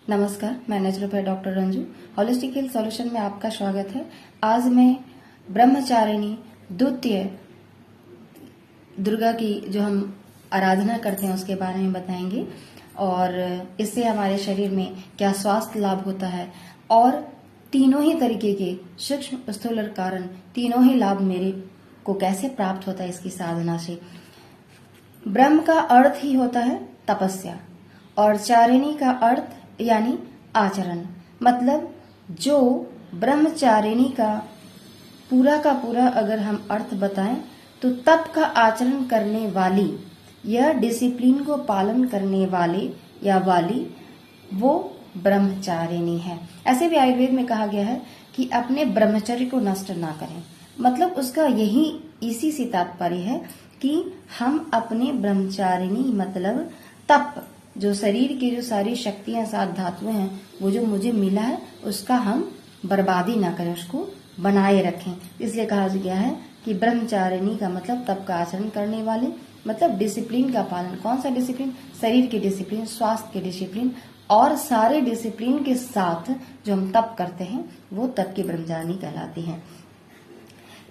नमस्कार, मैं naturopath doctor Ranju. Holistic health solution में आपका स्वागत है। आज मैं ब्रह्मचारिणी द्वितीय दुर्गा की जो हम आराधना करते हैं उसके बारे में बताएंगे और इससे हमारे शरीर में क्या स्वास्थ्य लाभ होता है और तीनों ही तरीके के सूक्ष्म स्थूल और कारण तीनों ही लाभ मेरे को कैसे प्राप्त होता है इसकी साधना से। ब्रह्म का अर्थ ही होता है तपस्या और चारिणी का अर्थ यानी आचरण, मतलब जो ब्रह्मचारिणी का पूरा अगर हम अर्थ बताएं तो तप का आचरण करने वाली या डिसिप्लिन को पालन करने वाले या वाली वो ब्रह्मचारिणी है। ऐसे भी आयुर्वेद में कहा गया है कि अपने ब्रह्मचर्य को नष्ट ना करें, मतलब उसका यही इसी से तात्पर्य है कि हम अपने ब्रह्मचारिणी मतलब तप, जो शरीर की जो सारी शक्तियां सात धातुएं हैं वो जो मुझे मिला है उसका हम बर्बादी ना करें, उसको बनाए रखें। इसलिए कहा गया है कि ब्रह्मचारिणी का मतलब तप का आचरण करने वाले, मतलब डिसिप्लिन का पालन। कौन सा डिसिप्लिन? शरीर के डिसिप्लिन, स्वास्थ्य के डिसिप्लिन और सारे डिसिप्लिन के साथ जो हम तप करते हैं वो तप की ब्रह्मचारिणी कहलाती है।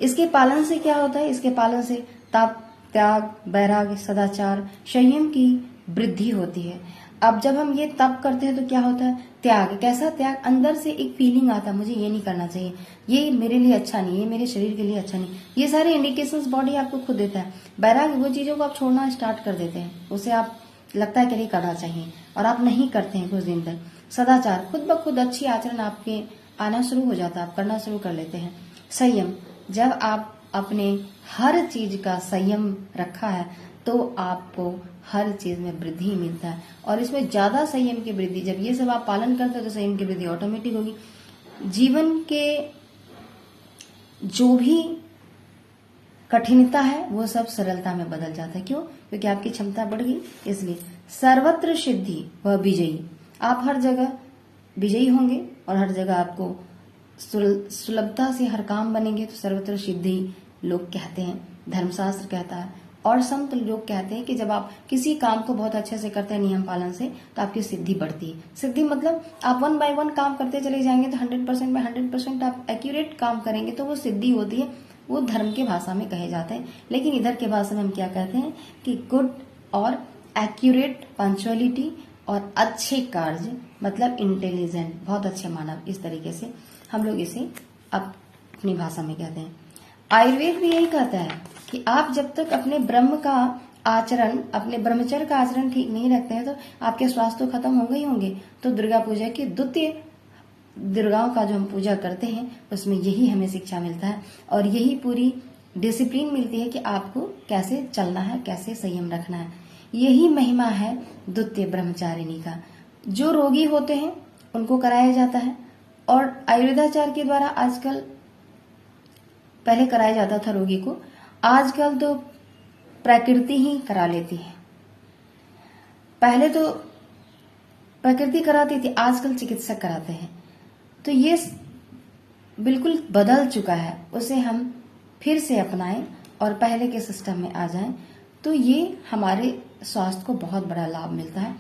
इसके पालन से क्या होता है? इसके पालन से तप, त्याग, वैराग्य, सदाचार, संयम की वृद्धि होती है। अब जब हम ये तप करते हैं तो क्या होता है? त्याग। कैसा त्याग? अंदर से एक फीलिंग आता है मुझे ये नहीं करना चाहिए, ये मेरे लिए अच्छा नहीं, ये मेरे शरीर के लिए अच्छा नहीं। ये सारे इंडिकेशंस बॉडी आपको खुद देता है। वैराग्य, वो चीजों को आप छोड़ना स्टार्ट कर देते हैं, उसे आप लगता है कि नहीं करना चाहिए और आप नहीं करते हैं कुछ दिन तक। सदाचार, खुद ब खुद अच्छी आचरण आपके आना शुरू हो जाता है, आप करना शुरू कर लेते हैं। संयम, जब आप अपने हर चीज का संयम रखा है तो आपको हर चीज में वृद्धि मिलता है और इसमें ज्यादा संयम की वृद्धि, जब ये सब आप पालन करते हो तो संयम की वृद्धि ऑटोमेटिक होगी। जीवन के जो भी कठिनता है वो सब सरलता में बदल जाता है। क्यों? क्योंकि आपकी क्षमता बढ़ गई। इसलिए सर्वत्र सिद्धि व विजयी, आप हर जगह विजयी होंगे और हर जगह आपको सुलभता से हर काम बनेंगे। तो सर्वत्र सिद्धि लोग कहते हैं, धर्मशास्त्र कहता है और संत लोग कहते हैं कि जब आप किसी काम को बहुत अच्छे से करते हैं नियम पालन से तो आपकी सिद्धि बढ़ती है। सिद्धि मतलब आप 1 बाय 1 काम करते चले जाएंगे तो 100% में 100% आप एक्यूरेट काम करेंगे तो वो सिद्धि होती है। वो धर्म के भाषा में कहे जाते हैं, लेकिन इधर के भाषा में हम क्या कहते हैं कि गुड और एक्यूरेट पंक्चुअलिटी और अच्छे कार्य, मतलब इंटेलिजेंट, बहुत अच्छे मानव, इस तरीके से हम लोग इसे अपनी भाषा में कहते हैं। आयुर्वेद भी यही कहता है कि आप जब तक अपने ब्रह्म का आचरण, अपने ब्रह्मचर्य का आचरण ठीक नहीं रखते हैं तो आपके स्वास्थ्य तो खत्म होंगे ही होंगे। तो दुर्गा पूजा की द्वितीय दुर्गाओं का जो हम पूजा करते हैं उसमें यही हमें शिक्षा मिलता है और यही पूरी डिसिप्लिन मिलती है कि आपको कैसे चलना है, कैसे संयम रखना है। यही महिमा है द्वितीय ब्रह्मचारिणी का। जो रोगी होते हैं उनको कराया जाता है और आयुर्वेदाचार्य के द्वारा आजकल, पहले कराया जाता था रोगी को, आजकल तो प्रकृति ही करा लेती है। पहले तो प्रकृति कराती थी, आजकल चिकित्सक कराते हैं। तो ये बिल्कुल बदल चुका है, उसे हम फिर से अपनाएं और पहले के सिस्टम में आ जाएं तो ये हमारे स्वास्थ्य को बहुत बड़ा लाभ मिलता है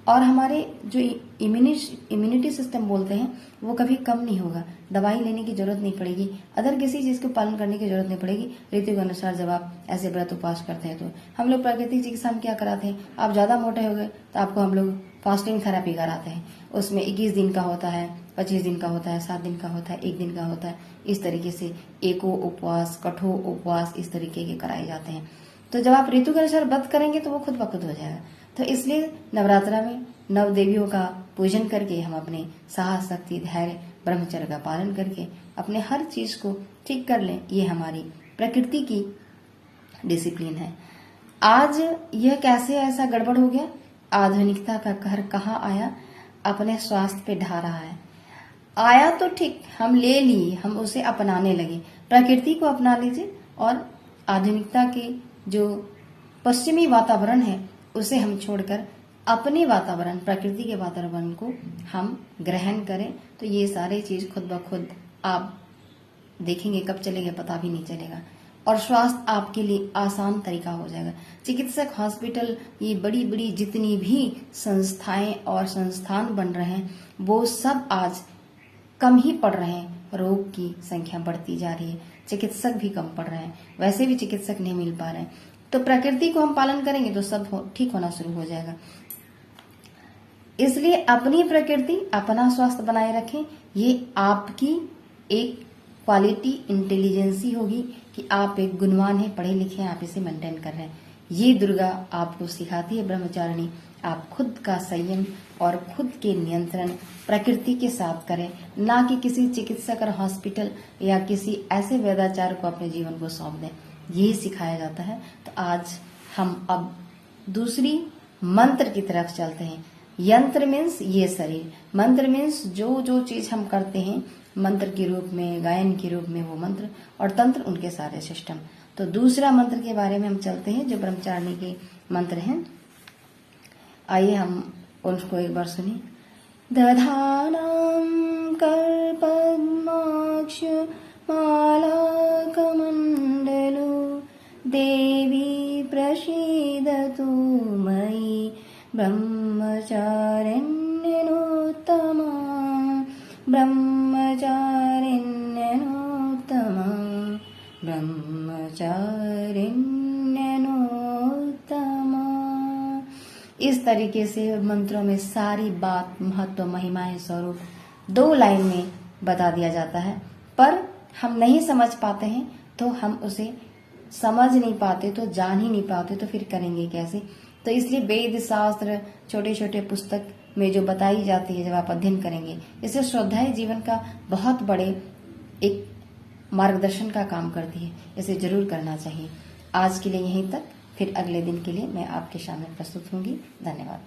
और हमारे जो इम्यूनिटी सिस्टम बोलते हैं वो कभी कम नहीं होगा। दवाई लेने की जरूरत नहीं पड़ेगी, अदर किसी चीज को पालन करने की जरूरत नहीं पड़ेगी। ऋतु के अनुसार जब आप ऐसे व्रत उपवास करते हैं तो हम लोग प्राकृतिक चिकित्सा में क्या कराते हैं, आप ज्यादा मोटे हो गए तो आपको हम लोग फास्टिंग थेरेपी कराते हैं। उसमें 21 दिन का होता है, 25 दिन का होता है, 7 दिन का होता है, 1 दिन का होता है। इस तरीके से एको उपवास, कठोर उपवास, इस तरीके के कराए जाते हैं। तो जब आप ऋतु के अनुसार व्रत करेंगे तो वो खुद ब खुद हो जाएगा। तो इसलिए नवरात्रा में नव देवियों का पूजन करके हम अपने साहस, शक्ति, धैर्य, ब्रह्मचर्य का पालन करके अपने हर चीज को ठीक कर लें। ये हमारी प्रकृति की डिसिप्लिन है। आज यह कैसे ऐसा गड़बड़ हो गया? आधुनिकता का कहर कहाँ आया, अपने स्वास्थ्य पे ढा रहा है। आया तो ठीक, हम ले लिए, हम उसे अपनाने लगे। प्रकृति को अपना लीजिए और आधुनिकता के जो पश्चिमी वातावरण है उसे हम छोड़कर अपने वातावरण, प्रकृति के वातावरण को हम ग्रहण करें तो ये सारे चीज खुद ब खुद आप देखेंगे, कब चलेगा पता भी नहीं चलेगा। और स्वास्थ्य आपके लिए आसान तरीका हो जाएगा। चिकित्सक, हॉस्पिटल, ये बड़ी बड़ी जितनी भी संस्थाएं और संस्थान बन रहे हैं वो सब आज कम ही पड़ रहे हैं। रोग की संख्या बढ़ती जा रही है, चिकित्सक भी कम पड़ रहे हैं, वैसे भी चिकित्सक नहीं मिल पा रहे हैं। तो प्रकृति को हम पालन करेंगे तो सब ठीक होना शुरू हो जाएगा। इसलिए अपनी प्रकृति, अपना स्वास्थ्य बनाए रखें। ये आपकी एक क्वालिटी, इंटेलिजेंसी होगी कि आप एक गुणवान हैं, पढ़े लिखे हैं, आप इसे मेंटेन कर रहे हैं। ये दुर्गा आपको सिखाती है ब्रह्मचारिणी। आप खुद का संयम और खुद के नियंत्रण प्रकृति के साथ करें, ना कि किसी चिकित्सक और हॉस्पिटल या किसी ऐसे वेदाचार को अपने जीवन को सौंप दें। यही सिखाया जाता है। तो आज हम अब दूसरी मंत्र की तरफ चलते हैं। यंत्र मीन्स ये शरीर, मंत्र मीन्स जो जो चीज हम करते हैं मंत्र के रूप में, गायन के रूप में वो मंत्र, और तंत्र उनके सारे सिस्टम। तो दूसरा मंत्र के बारे में हम चलते हैं जो ब्रह्मचारिणी के मंत्र हैं। आइए हम उसको एक बार सुनिए। दधानां कल्पद्माक्ष मालाकमण्डलो देवी प्रसीदतु मयि ब्रह्मचारिण्यनोत्तमा ब्रह्मचारिण्यनोत्तमा ब्रह्मचारिण्यनोत्तमा। इस तरीके से मंत्रों में सारी बात, महत्व, महिमाएं, स्वरूप 2 लाइन में बता दिया जाता है। पर हम नहीं समझ पाते हैं तो हम उसे समझ नहीं पाते, तो जान ही नहीं पाते, तो फिर करेंगे कैसे। तो इसलिए वेद शास्त्र, छोटे छोटे पुस्तक में जो बताई जाती है जब आप अध्ययन करेंगे, इससे श्रद्धाएं जीवन का बहुत बड़े एक मार्गदर्शन का काम करती है। इसे जरूर करना चाहिए। आज के लिए यहीं तक, फिर अगले दिन के लिए मैं आपके सामने प्रस्तुत होंगी। धन्यवाद।